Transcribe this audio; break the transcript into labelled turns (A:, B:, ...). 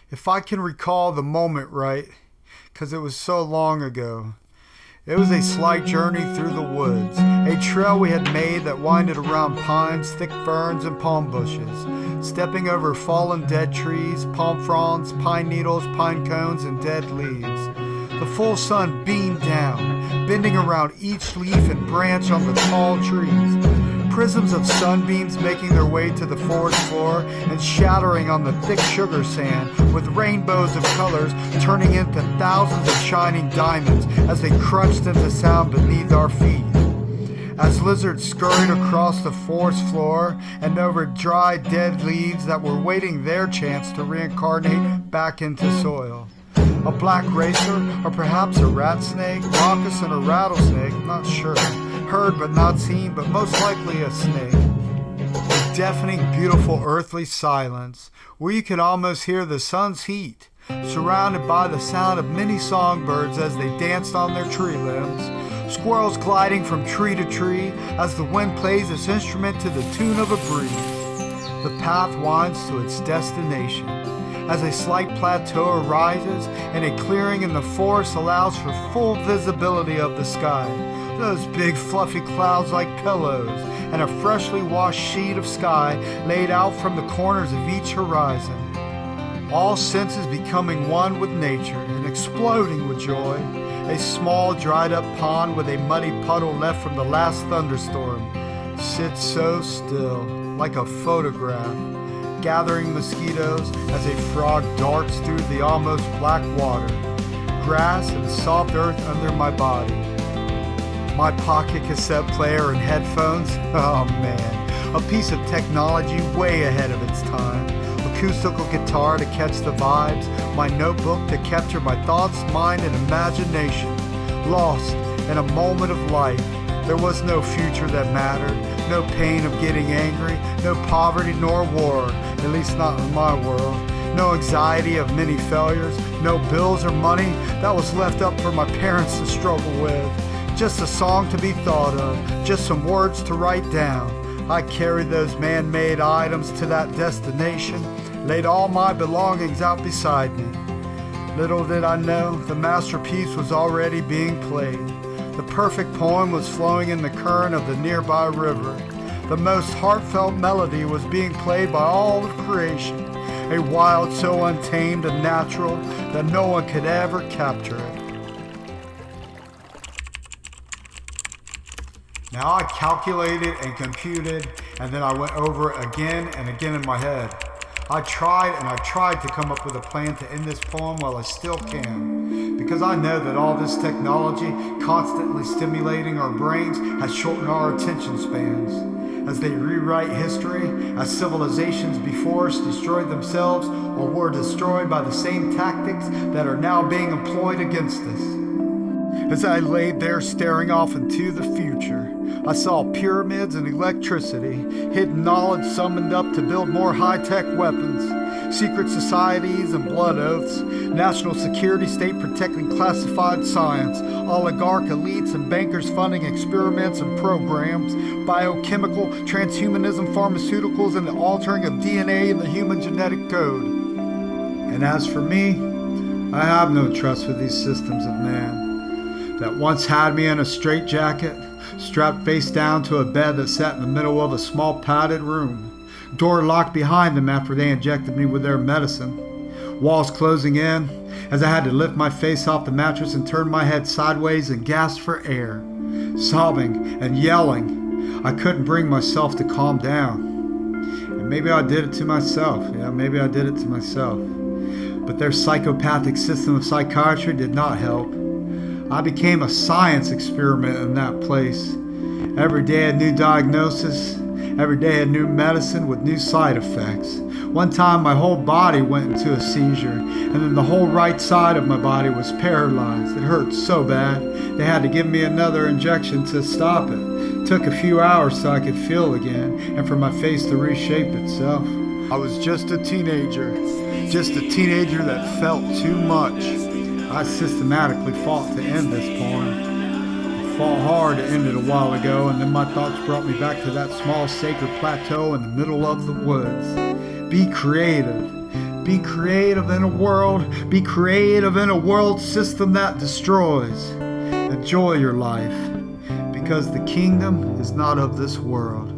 A: If I can recall the moment right, 'cause it was so long ago. It was a slight journey through the woods, a trail we had made that winded around pines, thick ferns, and palm bushes, stepping over fallen dead trees, palm fronds, pine needles, pine cones, and dead leaves. The full sun beamed down, bending around each leaf and branch on the tall trees. Prisms of sunbeams making their way to the forest floor and shattering on the thick sugar sand with rainbows of colors turning into thousands of shining diamonds as they crunched into sound beneath our feet. As lizards scurried across the forest floor and over dry dead leaves that were waiting their chance to reincarnate back into soil. A black racer, or perhaps a rat snake, moccasin or rattlesnake, not sure. Heard but not seen, but most likely a snake. A deafening, beautiful earthly silence, where you could almost hear the sun's heat, surrounded by the sound of many songbirds as they danced on their tree limbs, squirrels gliding from tree to tree as the wind plays its instrument to the tune of a breeze. The path winds to its destination, as a slight plateau arises and a clearing in the forest allows for full visibility of the sky. Those big fluffy clouds like pillows, and a freshly washed sheet of sky laid out from the corners of each horizon. All senses becoming one with nature and exploding with joy. A small dried up pond with a muddy puddle left from the last thunderstorm sits so still, like a photograph, gathering mosquitoes as a frog darts through the almost black water. Grass and soft earth under my body. My pocket cassette player and headphones, oh man, a piece of technology way ahead of its time. Acoustical guitar to catch the vibes, my notebook to capture my thoughts, mind, and imagination. Lost in a moment of life, there was no future that mattered, no pain of getting angry, no poverty nor war, at least not in my world. No anxiety of many failures, no bills or money that was left up for my parents to struggle with. Just a song to be thought of, just some words to write down. I carried those man-made items to that destination, laid all my belongings out beside me. Little did I know, the masterpiece was already being played. The perfect poem was flowing in the current of the nearby river. The most heartfelt melody was being played by all of creation, a wild so untamed and natural that no one could ever capture it. Now I calculated and computed, and then I went over it again and again in my head. I tried to come up with a plan to end this poem while I still can, because I know that all this technology constantly stimulating our brains has shortened our attention spans. As they rewrite history, as civilizations before us destroyed themselves or were destroyed by the same tactics that are now being employed against us. As I laid there staring off into the future, I saw pyramids and electricity, hidden knowledge summoned up to build more high-tech weapons, secret societies and blood oaths, national security state protecting classified science, oligarch elites and bankers funding experiments and programs, biochemical, transhumanism, pharmaceuticals, and the altering of DNA in the human genetic code. And as for me, I have no trust for these systems of man that once had me in a strait-jacket, strapped face down to a bed that sat in the middle of a small padded room, door locked behind them after they injected me with their medicine, walls closing in as I had to lift my face off the mattress and turn my head sideways and gasp for air, sobbing and yelling. I couldn't bring myself to calm down. And maybe I did it to myself. Maybe I did it to myself. But their psychopathic system of psychiatry did not help. I became a science experiment in that place. Every day a new diagnosis, every day a new medicine with new side effects. One time my whole body went into a seizure, and then the whole right side of my body was paralyzed. It hurt so bad, they had to give me another injection to stop it. It took a few hours so I could feel again, and for my face to reshape itself. I was just a teenager that felt too much. I systematically fought to end this poem. I fought hard to end it a while ago, and then my thoughts brought me back to that small sacred plateau in the middle of the woods. Be creative. Be creative in a world. Be creative in a world system that destroys. Enjoy your life, because the kingdom is not of this world.